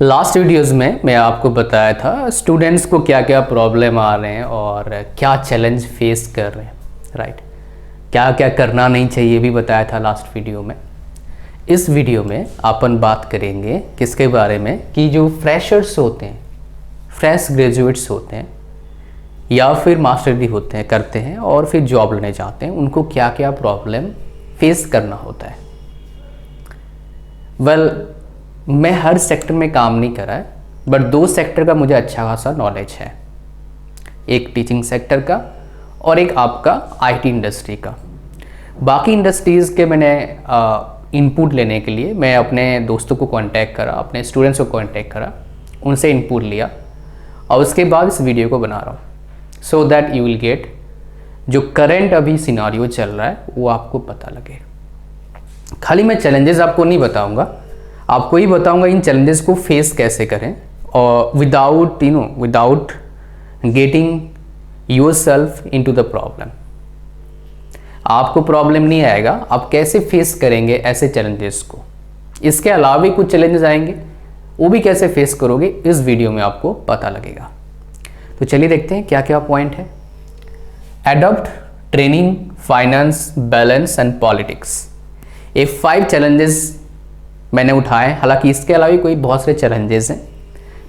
Last videos में मैं आपको बताया था स्टूडेंट्स को क्या क्या प्रॉब्लम आ रहे हैं और क्या चैलेंज फेस कर रहे हैं, राइट। क्या क्या करना नहीं चाहिए भी बताया था लास्ट वीडियो में। इस वीडियो में अपन बात करेंगे किसके बारे में कि जो फ्रेशर्स होते हैं, फ्रेश ग्रेजुएट्स होते हैं या फिर मास्टर डिग्री होते हैं करते हैं और फिर जॉब लेने जाते हैं, उनको क्या क्या प्रॉब्लम फेस करना होता है। मैं हर सेक्टर में काम नहीं करा है, बट दो सेक्टर का मुझे अच्छा खासा नॉलेज है, एक टीचिंग सेक्टर का और एक आपका आईटी इंडस्ट्री का। बाकी इंडस्ट्रीज़ के मैंने इनपुट लेने के लिए मैं अपने दोस्तों को कांटेक्ट करा, अपने स्टूडेंट्स को कांटेक्ट करा, उनसे इनपुट लिया और उसके बाद इस वीडियो को बना रहा हूँ so that you will get जो करंट अभी सिनारियो चल रहा है वो आपको पता लगे। खाली मैं चैलेंजेस आपको नहीं बताऊँगा, आपको ही बताऊंगा इन चैलेंजेस को फेस कैसे करें और without getting yourself into the problem. आपको प्रॉब्लम नहीं आएगा, आप कैसे फेस करेंगे ऐसे चैलेंजेस को। इसके अलावा भी कुछ चैलेंजेस आएंगे, वो भी कैसे फेस करोगे इस वीडियो में आपको पता लगेगा। तो चलिए देखते हैं क्या क्या पॉइंट है। Adopt, training, finance, balance and politics, ये 5 चैलेंजेस मैंने उठाए। हालांकि इसके अलावा भी कोई बहुत सारे चैलेंजेस हैं,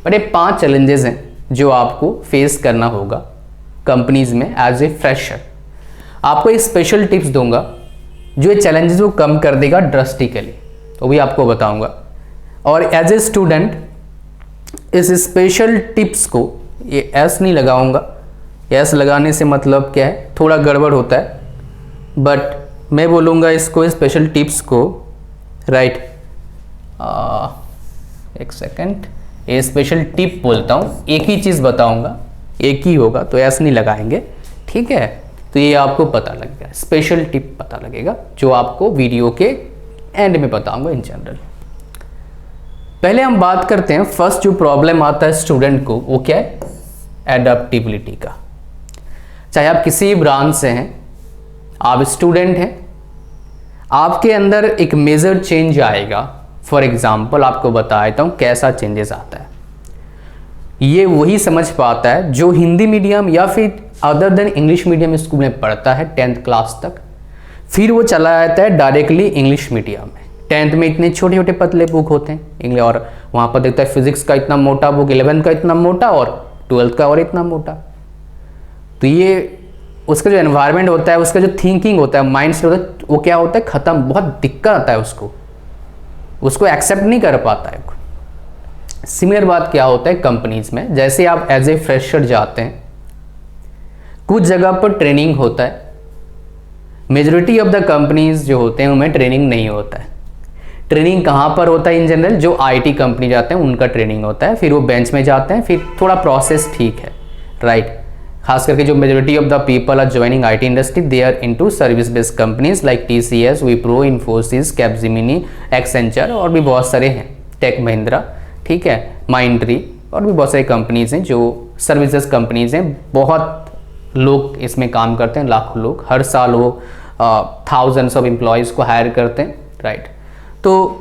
बट ये 5 चैलेंजेस हैं जो आपको फेस करना होगा कंपनीज में एज ए फ्रेशर। आपको एक स्पेशल टिप्स दूंगा जो ये चैलेंजेस को कम कर देगा ड्रास्टिकली, तो भी आपको बताऊंगा। और एज ए स्टूडेंट इस स्पेशल टिप्स को ये एस नहीं लगाऊंगा, एस लगाने से मतलब क्या है, थोड़ा गड़बड़ होता है, बट मैं बोलूँगा इसको स्पेशल टिप्स को, राइट। एक सेकंड, ये स्पेशल टिप बोलता हूँ, एक ही चीज़ बताऊंगा, एक ही होगा तो ऐसे नहीं लगाएंगे, ठीक है। तो ये आपको पता लगेगा, स्पेशल टिप पता लगेगा जो आपको वीडियो के एंड में बताऊंगा इन जनरल। पहले हम बात करते हैं फर्स्ट जो प्रॉब्लम आता है स्टूडेंट को, वो क्या है, एडेप्टिबिलिटी का। चाहे आप किसी ब्रांच से हैं, आप स्टूडेंट हैं, आपके अंदर एक मेजर चेंज आएगा। फॉर एग्जाम्पल आपको बता देता हूँ कैसा चेंजेस आता है। ये वही समझ पाता है जो हिंदी मीडियम या फिर other than English medium school में पढ़ता है 10th क्लास तक, फिर वो चला जाता है डायरेक्टली इंग्लिश मीडियम में। 10th में इतने छोटे छोटे पतले बुक होते हैं इंग्लिश, और वहाँ पर देखता है फिजिक्स का इतना मोटा बुक, 11th का इतना मोटा और 12th का और इतना मोटा। तो ये उसका जो एनवायरनमेंट होता है, उसका जो थिंकिंग होता है, माइंड सेट होता है, वो क्या होता है, ख़त्म, बहुत दिक्कत आता है उसको एक्सेप्ट नहीं कर पाता है। सिमिलर बात क्या होता है कंपनीज में, जैसे आप एज ए फ्रेशर जाते हैं, कुछ जगह पर ट्रेनिंग होता है, मेजॉरिटी ऑफ द कंपनीज जो होते हैं उनमें ट्रेनिंग नहीं होता है। ट्रेनिंग कहाँ पर होता है इन जनरल, जो आईटी कंपनी जाते हैं उनका ट्रेनिंग होता है, फिर वो बेंच में जाते हैं, फिर थोड़ा प्रोसेस ठीक है, राइट। खास करके जो majority of the people are joining IT industry, they are into service based companies like TCS, Wipro, Infosys, Capgemini, Accenture और भी बहुत सारे हैं, टेक महिंद्रा, ठीक है, माइंड्री और भी बहुत सारी कंपनीज हैं जो सर्विसेज कंपनीज हैं। बहुत लोग इसमें काम करते हैं, लाखों लोग हर साल वो थाउजेंड्स ऑफ एम्प्लॉयज़ को हायर करते हैं, राइट। तो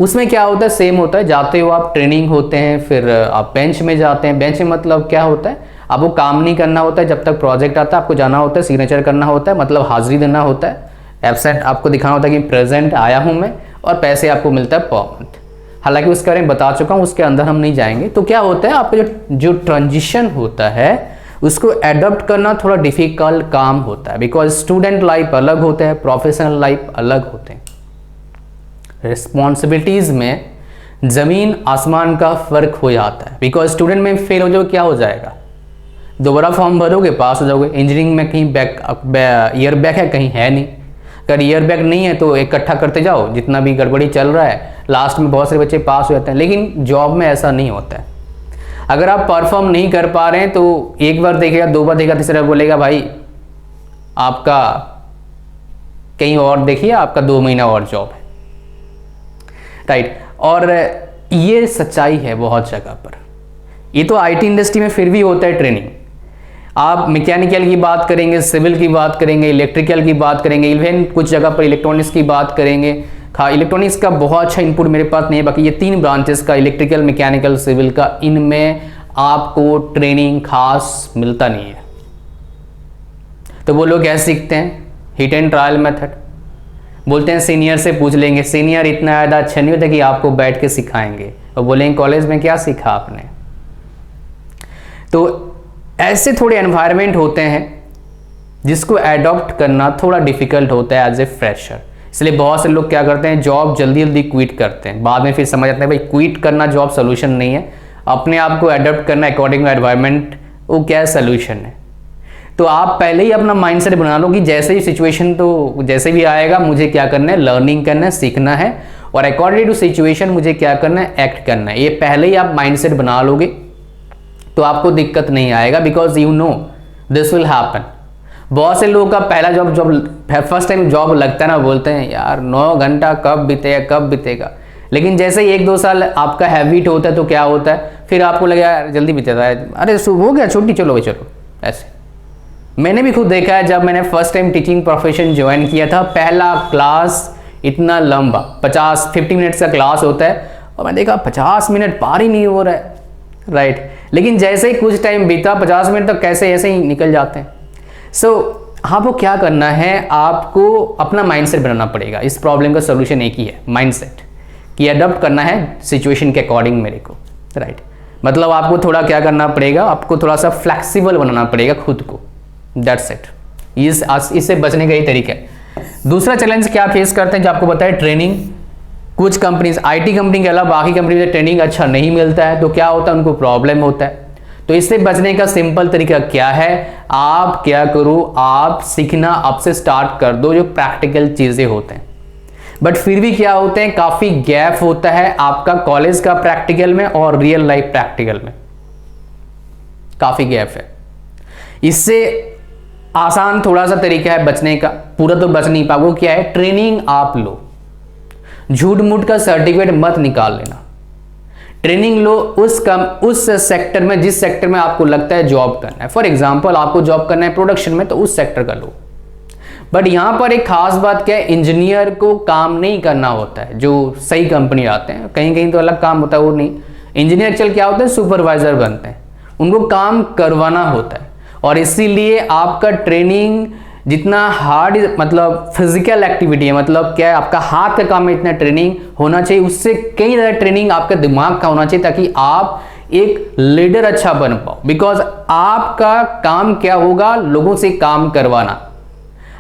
उसमें क्या होता है, सेम होता है, जाते हो आप, ट्रेनिंग होते हैं, फिर आप बेंच में जाते हैं। बेंच में मतलब क्या होता है, आपको काम नहीं करना होता है जब तक प्रोजेक्ट आता है, आपको जाना होता है, सिग्नेचर करना होता है, मतलब हाजिरी देना होता है, एब्सेंट आपको दिखाना होता है कि प्रेजेंट आया हूँ मैं, और पैसे आपको मिलता है पर मंथ। हालांकि उसके बारे में बता चुका हूँ, उसके अंदर हम नहीं जाएंगे। तो क्या होता है, आपका जो ट्रांजिशन होता है उसको एडॉप्ट करना थोड़ा डिफिकल्ट काम होता है, बिकॉज स्टूडेंट लाइफ अलग होता है, प्रोफेशनल लाइफ अलग होते हैं। रिस्पॉन्सिबिलिटीज़ में ज़मीन आसमान का फ़र्क हो जाता है, बिकॉज स्टूडेंट में फेल हो जाओ क्या हो जाएगा, दोबारा फॉर्म भरोगे, पास हो जाओगे। इंजीनियरिंग में कहीं ईयर बैक है, कहीं है नहीं। अगर ईयर बैक नहीं है तो इकट्ठा करते जाओ, जितना भी गड़बड़ी चल रहा है, लास्ट में बहुत सारे बच्चे पास हो जाते हैं। लेकिन जॉब में ऐसा नहीं होता है। अगर आप परफॉर्म नहीं कर पा रहे हैं तो एक बार देखेगा, 2 बार देखेगा, तीसरा बोलेगा भाई आपका कहीं और देखिए, आपका 2 महीना और जॉब है, राइट। और ये सच्चाई है बहुत जगह पर। ये तो आईटी इंडस्ट्री में फिर भी होता है ट्रेनिंग। आप मैकेनिकल की बात करेंगे, सिविल की बात करेंगे, इलेक्ट्रिकल की बात करेंगे, इवन कुछ जगह पर इलेक्ट्रॉनिक्स की बात करेंगे, इलेक्ट्रॉनिक्स का बहुत अच्छा इनपुट मेरे पास नहीं है, बाकी ये 3 ब्रांचेस का, इलेक्ट्रिकल, मैकेनिकल, सिविल का, इनमें आपको ट्रेनिंग खास मिलता नहीं है। तो वो लोग कैसे सीखते हैं? Hit and trial method. बोलते हैं सीनियर से पूछ लेंगे, सीनियर इतना ज़्यादा अच्छा नहीं होता कि आपको बैठ के सिखाएंगे, और बोलेंगे कॉलेज में क्या सीखा आपने। तो ऐसे थोड़े एनवायरनमेंट होते हैं जिसको एडॉप्ट करना थोड़ा डिफिकल्ट होता है एज ए फ्रेशर। इसलिए बहुत से लोग क्या करते हैं, जॉब जल्दी जल्दी क्विट करते हैं, बाद में फिर समझ आता है भाई क्विट करना जॉब सोल्यूशन नहीं है, अपने आप को एडॉप्ट करना अकॉर्डिंग टू एनवायरनमेंट वो क्या सोल्यूशन है। तो आप पहले ही अपना माइंडसेट बना लो कि जैसे ही सिचुएशन तो जैसे भी आएगा मुझे क्या करना है, लर्निंग करना है, सीखना है, और अकॉर्डिंग टू सिचुएशन मुझे क्या करना है, एक्ट करना है। ये पहले ही आप माइंडसेट बना लोगे तो आपको दिक्कत नहीं आएगा, because you know this will happen. बहुत से लोगों का पहला जॉब फर्स्ट टाइम जॉब लगता है ना, बोलते हैं यार 9 घंटा कब बीतेगा, लेकिन जैसे ही 1-2 साल आपका हैबिट होता है तो क्या होता है, फिर आपको लगेगा यार जल्दी बीतेगा है, अरे हो गया छुट्टी, चलो भाई चलो। ऐसे मैंने भी खुद देखा है, जब मैंने first time teaching profession join किया था, पहला क्लास इतना लंबा 50-50 मिनट्स का क्लास होता है, और मैं देखा 50 मिनट पार ही नहीं हो रहा है, राइट। लेकिन जैसे ही कुछ टाइम बीता, 50 मिनट तक कैसे ऐसे ही निकल जाते हैं। सो आपको क्या करना है, आपको अपना माइंडसेट बनाना पड़ेगा। इस प्रॉब्लम का सोल्यूशन एक ही है, माइंडसेट, कि अडॉप्ट करना है सिचुएशन के अकॉर्डिंग मेरे को, राइट। मतलब आपको थोड़ा क्या करना पड़ेगा, आपको थोड़ा सा फ्लेक्सिबल बनाना पड़ेगा खुद को, दैट्स इट। इससे बचने का ही तरीका है। दूसरा चैलेंज क्या फेस करते हैं, जो आपको बताया ट्रेनिंग। कुछ कंपनीज, आईटी कंपनी के अलावा बाकी कंपनी में ट्रेनिंग अच्छा नहीं मिलता है, तो क्या होता है, उनको प्रॉब्लम होता है। तो इससे बचने का सिंपल तरीका क्या है, आप क्या करो, आप सीखना अब से स्टार्ट कर दो जो प्रैक्टिकल चीजें होते हैं। बट फिर भी क्या होते हैं, काफी गैप होता है आपका कॉलेज का प्रैक्टिकल में और रियल लाइफ प्रैक्टिकल में, काफी गैप है। इससे आसान थोड़ा सा तरीका है बचने का, पूरा तो बच नहीं पाओगे। क्या है, ट्रेनिंग आप लो, झूठ मूठ का सर्टिफिकेट मत निकाल लेना, ट्रेनिंग लो उस सेक्टर में, जिस सेक्टर में आपको लगता है जॉब करना है। फॉर एग्जांपल आपको जॉब करना है प्रोडक्शन में, तो उस सेक्टर का लो। बट यहां पर एक खास बात क्या है, इंजीनियर को काम नहीं करना होता है। जो सही कंपनी आते हैं, कहीं कहीं तो अलग काम होता है, वो नहीं। इंजीनियर चल क्या होता है, सुपरवाइजर बनते हैं, उनको काम करवाना होता है। और इसीलिए आपका ट्रेनिंग जितना हार्ड, मतलब फिजिकल एक्टिविटी है, मतलब क्या है, आपका हाथ का काम में इतना ट्रेनिंग होना चाहिए, उससे कई ज़्यादा ट्रेनिंग आपका दिमाग का होना चाहिए, ताकि आप एक लीडर अच्छा बन पाओ। बिकॉज आपका काम क्या होगा, लोगों से काम करवाना।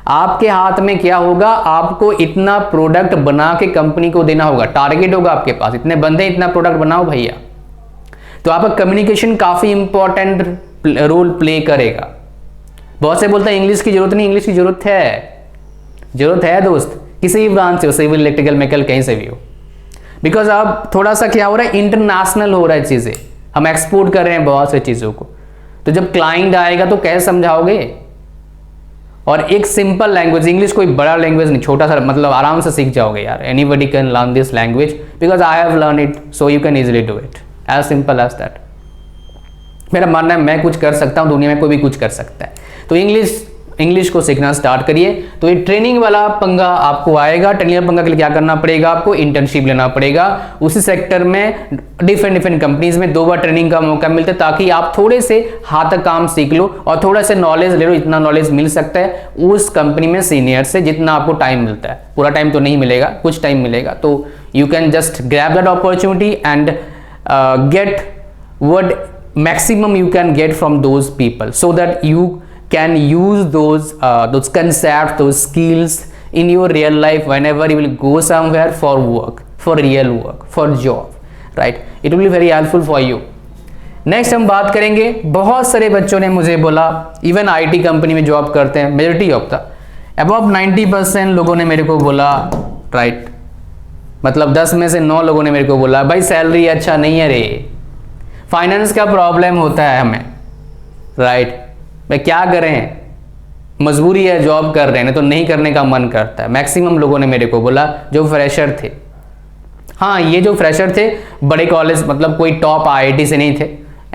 आपके हाथ में क्या होगा, आपको इतना प्रोडक्ट बना के कंपनी को देना होगा। टारगेट होगा आपके पास, इतने बंदे, इतना प्रोडक्ट बनाओ भैया। तो आपका कम्युनिकेशन काफी इंपॉर्टेंट रोल प्ले करेगा। बहुत से बोलते हैं इंग्लिश की जरूरत नहीं, इंग्लिश की जरूरत है दोस्त, किसी भी ब्रांच से हो, सिविल, इलेक्ट्रिकल, मैकेनिकल, कहीं से भी हो। बिकॉज अब थोड़ा सा क्या हो रहा है, इंटरनेशनल हो रहा है चीजें, हम एक्सपोर्ट कर रहे हैं बहुत से चीजों को। तो जब क्लाइंट आएगा तो कैसे समझाओगे। और एक सिंपल लैंग्वेज, इंग्लिश कोई बड़ा लैंग्वेज नहीं, छोटा सा, मतलब आराम से सीख जाओगे यार। Anybody can learn this language because I have learn it, so you can easily do it, as simple as that. मेरा मानना है मैं कुछ कर सकता हूं, दुनिया में कोई भी कुछ कर सकता है। तो इंग्लिश को सीखना स्टार्ट करिए। तो ये ट्रेनिंग वाला पंगा आपको आएगा। ट्रेनिंग पंगा के लिए क्या करना पड़ेगा, आपको इंटर्नशिप लेना पड़ेगा उसी सेक्टर में। डिफरेंट कंपनीज में 2 बार ट्रेनिंग का मौका मिलता है, ताकि आप थोड़े से हाथ तक काम सीख लो और थोड़ा से नॉलेज ले लो। इतना नॉलेज मिल सकता है उस कंपनी में सीनियर से जितना आपको टाइम मिलता है। पूरा टाइम तो नहीं मिलेगा, कुछ टाइम मिलेगा, तो you can just grab that opportunity and get what maximum you can get from those people, so that you can use those concepts, those skills in your real life whenever you will go somewhere for work, for real work, for job, right? It will be very helpful for you. Next हम बात करेंगे, बहुत सारे बच्चों ने मुझे बोला, even IT company में जॉब करते हैं, मेजॉरिटी ऑफ द अबाउट 90% लोगों ने मेरे को बोला, राइट, मतलब 10 में से 9 लोगों ने मेरे को बोला भाई सैलरी अच्छा नहीं है रे, फाइनेंस का प्रॉब्लम होता है हमें, राइट, मैं क्या करें, मजबूरी है, जॉब कर रहे हैं तो नहीं करने का मन करता है। मैक्सिमम लोगों ने मेरे को बोला जो फ्रेशर थे। हाँ, ये जो फ्रेशर थे बड़े कॉलेज, मतलब कोई टॉप आईआईटी से नहीं थे,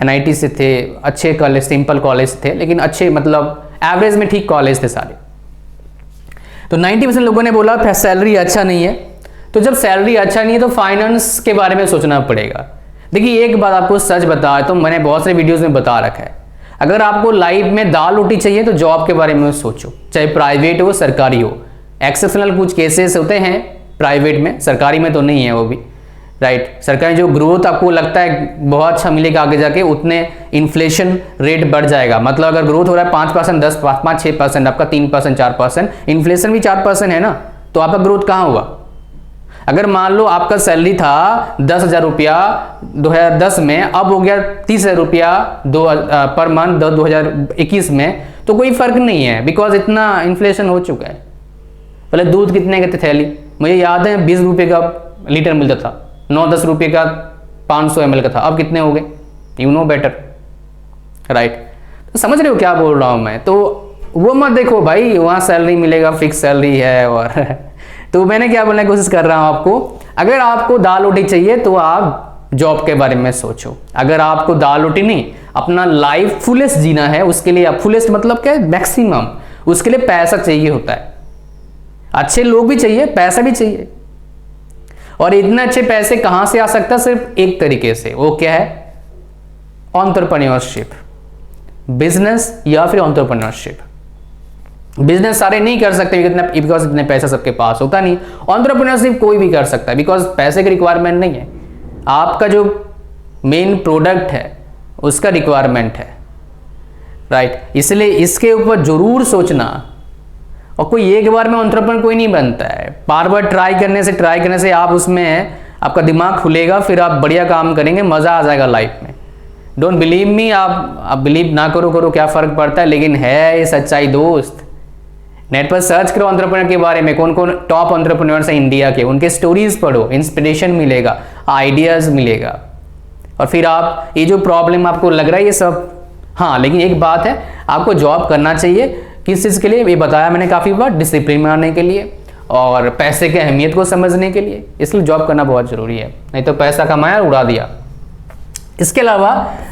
एनआईटी से थे, अच्छे कॉलेज, सिंपल कॉलेज थे, लेकिन अच्छे, मतलब एवरेज में ठीक कॉलेज थे सारे। तो 90% लोगों ने बोला सैलरी अच्छा नहीं है, तो जब सैलरी अच्छा नहीं है तो फाइनेंस के बारे में सोचना पड़ेगा। देखिए एक बात आपको सच बता, तो मैंने बहुत सारे वीडियोस में बता रखा है, अगर आपको लाइफ में दाल रोटी चाहिए तो जॉब के बारे में सोचो, चाहे प्राइवेट हो सरकारी हो। एक्सेप्शनल कुछ केसेस होते हैं प्राइवेट में, सरकारी में तो नहीं है वो भी, राइट। सरकारी जो ग्रोथ आपको लगता है बहुत अच्छा मिलेगा आगे जाके, उतने इन्फ्लेशन रेट बढ़ जाएगा। मतलब अगर ग्रोथ हो रहा है 5%, 10, 5, 6%, आपका 3%, 4%, इन्फ्लेशन भी 4% है ना, तो आपका ग्रोथ कहाँ हुआ। अगर मान लो आपका सैलरी था 10,000 रुपया 2010 में, अब हो गया 30,000 रुपया पर मंथ 2021 में, तो कोई फर्क नहीं है, बिकॉज इतना इन्फ्लेशन हो चुका है। पहले दूध कितने का थैली, मुझे याद है 20 रुपये का लीटर मिलता था, 9-10 रुपये का 500 ml का था, अब कितने हो गए, यू नो बेटर, राइट। तो समझ रहे हो क्या बोल रहा हूँ मैं। तो वो मत देखो भाई वहाँ सैलरी मिलेगा, फिक्स सैलरी है और तो मैंने क्या बोलने की कोशिश कर रहा हूँ आपको, अगर आपको दाल रोटी चाहिए तो आप जॉब के बारे में सोचो। अगर आपको दाल रोटी नहीं, अपना लाइफ फुलेस्ट जीना है, उसके लिए फुलेस्ट मतलब क्या है, मैक्सिमम, उसके लिए पैसा चाहिए होता है, अच्छे लोग भी चाहिए, पैसा भी चाहिए। और इतने अच्छे पैसे कहां से आ सकता है, सिर्फ एक तरीके से, वो क्या है, एंटरप्रेन्योरशिप, बिजनेस या फिर एंटरप्रेन्योरशिप। बिजनेस सारे नहीं कर सकते बिकॉज इतने पैसा सबके पास होता नहीं। एंटरप्रेन्योरशिप कोई भी कर सकता है बिकॉज पैसे की रिक्वायरमेंट नहीं है, आपका जो मेन प्रोडक्ट है उसका रिक्वायरमेंट है, राइट। इसलिए इसके ऊपर जरूर सोचना। और कोई एक बार में एंटरप्रेन्योर कोई नहीं बनता है, बार बार ट्राई करने से आप उसमें आपका दिमाग खुलेगा, फिर आप बढ़िया काम करेंगे, मजा आ जाएगा लाइफ में। डोंट बिलीव मी, आप बिलीव ना करो क्या फर्क पड़ता है, लेकिन है ये सच्चाई दोस्त। नेट पर सर्च करो एंटरप्रेन्योर के बारे में, कौन कौन टॉप एंटरप्रेन्योर्स हैं इंडिया के, उनके स्टोरीज पढ़ो, इंस्पिरेशन मिलेगा, आइडियाज मिलेगा। और फिर आप ये जो प्रॉब्लम आपको लग रहा है ये सब, हाँ लेकिन एक बात है, आपको जॉब करना चाहिए। किस चीज़ के लिए, ये बताया मैंने काफ़ी बार, डिसिप्लिन में आने के लिए और पैसे की अहमियत को समझने के लिए। इसलिए जॉब करना बहुत ज़रूरी है, नहीं तो पैसा कमाया उड़ा दिया। इसके अलावा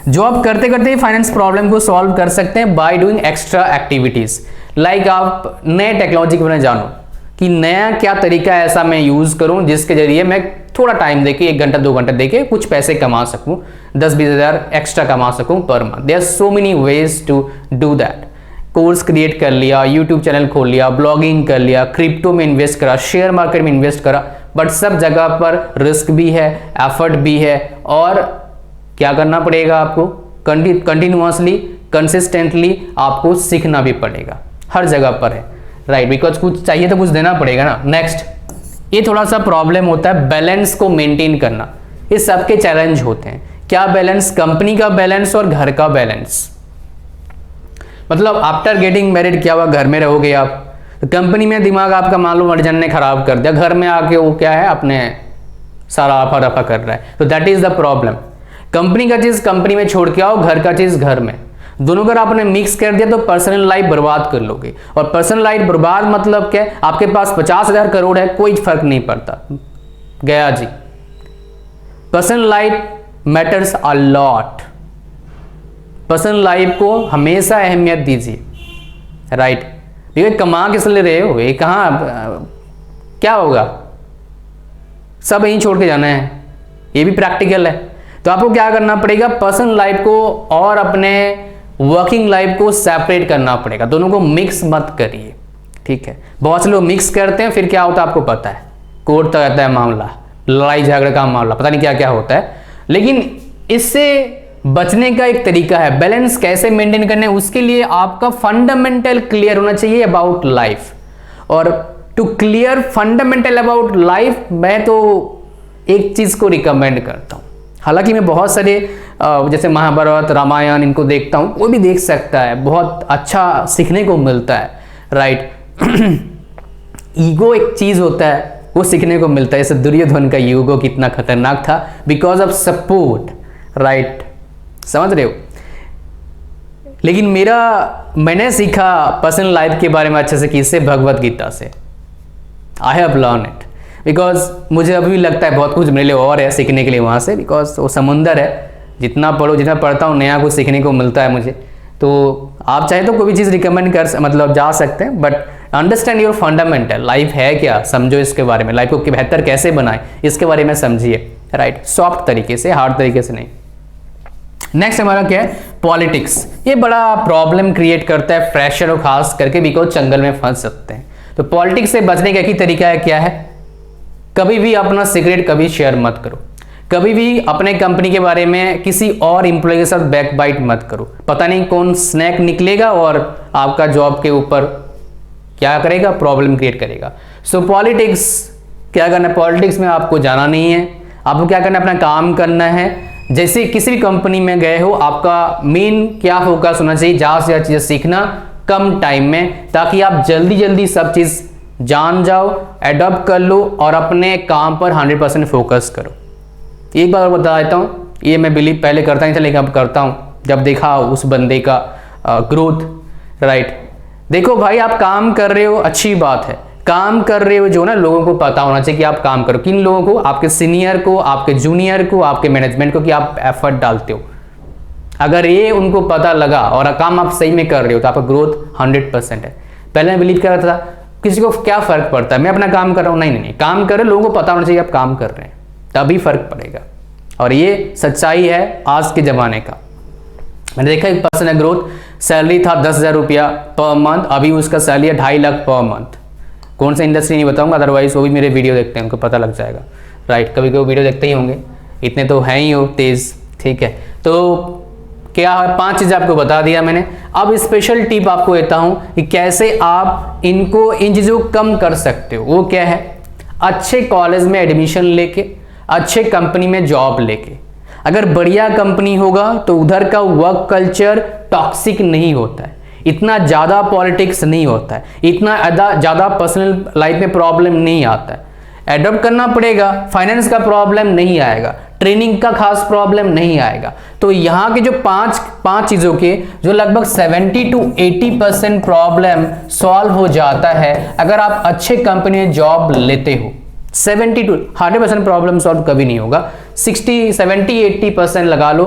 जॉब करते करते फाइनेंस प्रॉब्लम को सॉल्व कर सकते हैं by doing extra activities. Like आप नए टेक्नोलॉजी के बारे में जानो कि नया क्या तरीका ऐसा मैं यूज़ करूं जिसके जरिए मैं थोड़ा टाइम देके 1 घंटा 2 घंटा देके कुछ पैसे कमा सकूं, 10-20 हज़ार एक्स्ट्रा कमा सकूं per month. There are so many ways to do that. Course create कर लिया, यूट्यूब चैनल खोल लिया, ब्लॉगिंग कर लिया, क्रिप्टो में इन्वेस्ट करा, शेयर मार्केट में इन्वेस्ट करा, बट सब जगह पर रिस्क भी है, एफर्ट भी है, और क्या करना पड़ेगा आपको, कंटिन्यूअसली कंसिस्टेंटली आपको सीखना भी पड़ेगा, हर जगह पर है, राइट। बिकॉज कुछ चाहिए तो कुछ देना पड़ेगा ना। नेक्स्ट, ये थोड़ा सा प्रॉब्लम होता है बैलेंस को मेंटेन करना, ये सबके चैलेंज होते हैं। क्या बैलेंस, कंपनी का बैलेंस और घर का बैलेंस। मतलब आफ्टर गेटिंग मैरिड क्या हुआ, घर में रहोगे आप, तो कंपनी में दिमाग आपका मालूम अर्जन ने खराब कर दिया, घर में आके वो क्या है अपने सारा आफा रफा कर रहा है, तो that is the problem. Company का चीज कंपनी में छोड़ के आओ, घर का चीज घर में, दोनों अगर आपने मिक्स कर दिया तो पर्सनल लाइफ बर्बाद कर लोगे। और पर्सनल लाइफ बर्बाद मतलब क्या, आपके पास 50,000 करोड़ है, कोई फर्क नहीं पड़ता, Gaya ji. Personal life matters a lot, personal life को हमेशा अहमियत दीजिए, राइट। ये कमा किस ले रहे हो, ये कहाँ क्या होगा, सब यहीं छोड़ के जाना है, ये भी प्रैक्टिकल है। तो आपको क्या करना पड़ेगा, पर्सनल लाइफ को और अपने वर्किंग लाइफ को सेपरेट करना पड़ेगा, दोनों को मिक्स मत करिए, ठीक है। बहुत से लोग मिक्स करते हैं, फिर क्या होता है आपको पता है, कोर्ट तक आता है मामला, लड़ाई झगड़े का मामला, पता नहीं क्या क्या होता है। लेकिन इससे बचने का एक तरीका है, बैलेंस कैसे मेंटेन करना है, उसके लिए आपका फंडामेंटल क्लियर होना चाहिए अबाउट लाइफ। और to clear fundamental about life, मैं तो एक चीज को रिकमेंड करता हूं, हालांकि मैं बहुत सारे जैसे महाभारत, रामायण, इनको देखता हूँ, वो भी देख सकता है, बहुत अच्छा सीखने को मिलता है, राइट। ईगो एक चीज होता है, वो सीखने को मिलता है। जैसे दुर्योधन का ईगो कितना खतरनाक था, बिकॉज ऑफ सपोर्ट, राइट, समझ रहे हो। लेकिन मैंने सीखा पर्सनल लाइफ के बारे में अच्छे से किससे, भगवत गीता से। आई हैव लर्न इट, बिकॉज मुझे अभी भी लगता है बहुत कुछ मेरे लिए और है सीखने के लिए वहाँ से, बिकॉज वो समुंदर है, जितना पढ़ो, जितना पढ़ता हूँ नया कुछ सीखने को मिलता है मुझे। तो आप चाहे तो कोई भी चीज़ रिकमेंड कर मतलब जा सकते हैं, but understand your fundamental, life है क्या, समझो इसके बारे में, लाइफ को बेहतर कैसे बनाए इसके बारे में समझिए, राइट, सॉफ्ट तरीके से, हार्ड तरीके से नहीं। नेक्स्ट हमारा क्या है, पॉलिटिक्स। ये बड़ा प्रॉब्लम क्रिएट करता है फ्रेशर और खास करके, बिकॉज जंगल में फंस सकते हैं। तो पॉलिटिक्स से बचने का एक ही तरीका है, क्या है, कभी भी अपना सीक्रेट कभी शेयर मत करो, कभी भी अपने कंपनी के बारे में किसी और एम्प्लॉय के साथ बैक बाइट मत करो। पता नहीं कौन स्नैक निकलेगा और आपका जॉब के ऊपर क्या करेगा, प्रॉब्लम क्रिएट करेगा। सो पॉलिटिक्स क्या करना है, पॉलिटिक्स में आपको जाना नहीं है, आपको क्या करना है, अपना काम करना है। जैसे किसी भी कंपनी में गए हो, आपका मेन क्या फोकस होना चाहिए, ज़्यादा से ज़्यादा चीज़ें सीखना कम टाइम में, ताकि आप जल्दी जल्दी सब चीज़ जान जाओ, एडॉप्ट कर लो और अपने काम पर 100% फोकस करो। एक बार बता देता हूँ, ये मैं बिलीव पहले करता नहीं था, लेकिन अब करता हूँ जब देखा उस बंदे का ग्रोथ, राइट। देखो भाई, आप काम कर रहे हो, अच्छी बात है, काम कर रहे हो जो ना, लोगों को पता होना चाहिए कि आप काम करो। किन लोगों को, आपके सीनियर को, आपके जूनियर को, आपके मैनेजमेंट को, कि आप एफर्ट डालते हो। अगर ये उनको पता लगा और काम आप सही में कर रहे हो तो आपका ग्रोथ 100% है। पहले मैं बिलीव कर रहा था किसी को क्या फर्क पड़ता है, मैं अपना काम कर रहा हूँ, नहीं, काम कर रहे, लोगों को पता होना चाहिए आप काम कर रहे हैं, तभी फर्क पड़ेगा। और ये सच्चाई है आज के ज़माने का। मैंने देखा एक पर्सन है, ग्रोथ, सैलरी था 10,000 रुपया पर मंथ, अभी उसका सैलरी है 2.5 लाख पर मंथ। कौन सा इंडस्ट्री नहीं बताऊंगा, अदरवाइज वो भी मेरे वीडियो देखते हैं, उनको पता लग जाएगा, राइट। कभी कभी वीडियो देखते ही होंगे, इतने तो हैं ही हो तेज़, ठीक है। तो क्या है, 5 चीज़ें आपको बता दिया मैंने। अब स्पेशल टिप आपको देता हूँ कि कैसे आप इन चीज़ों को कम कर सकते हो। वो क्या है, अच्छे कॉलेज में एडमिशन लेके, अच्छे कंपनी में जॉब लेके। अगर बढ़िया कंपनी होगा तो उधर का वर्क कल्चर टॉक्सिक नहीं होता है, इतना ज़्यादा पॉलिटिक्स नहीं होता है, इतना ज़्यादा पर्सनल लाइफ में प्रॉब्लम नहीं आता है। एडॉप्ट करना पड़ेगा, फाइनेंस का प्रॉब्लम नहीं आएगा, ट्रेनिंग का खास प्रॉब्लम नहीं आएगा। तो यहाँ के जो पांच चीज़ों के जो लगभग 70 to 80% प्रॉब्लम सॉल्व हो जाता है अगर आप अच्छे कंपनी में जॉब लेते हो। 70 to 100% प्रॉब्लम सॉल्व कभी नहीं होगा, 70-80% लगा लो,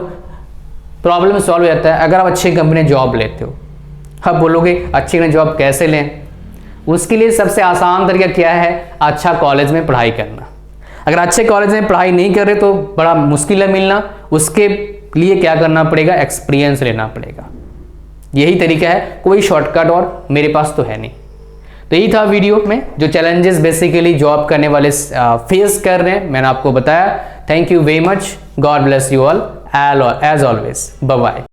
प्रॉब्लम सॉल्व हो जाता है अगर आप अच्छी कंपनी में जॉब लेते हो। अब बोलोगे अच्छी कंपनी जॉब कैसे लें, उसके लिए सबसे आसान तरीका क्या है, अच्छा कॉलेज में पढ़ाई करना। अगर अच्छे कॉलेज में पढ़ाई नहीं कर रहे तो बड़ा मुश्किल है मिलना, उसके लिए क्या करना पड़ेगा, एक्सपीरियंस लेना पड़ेगा। यही तरीका है, कोई शॉर्टकट और मेरे पास तो है नहीं। तो यही था वीडियो में जो चैलेंजेस बेसिकली जॉब करने वाले फेस कर रहे हैं, मैंने आपको बताया। Thank you very much, God bless you all as always, bye bye.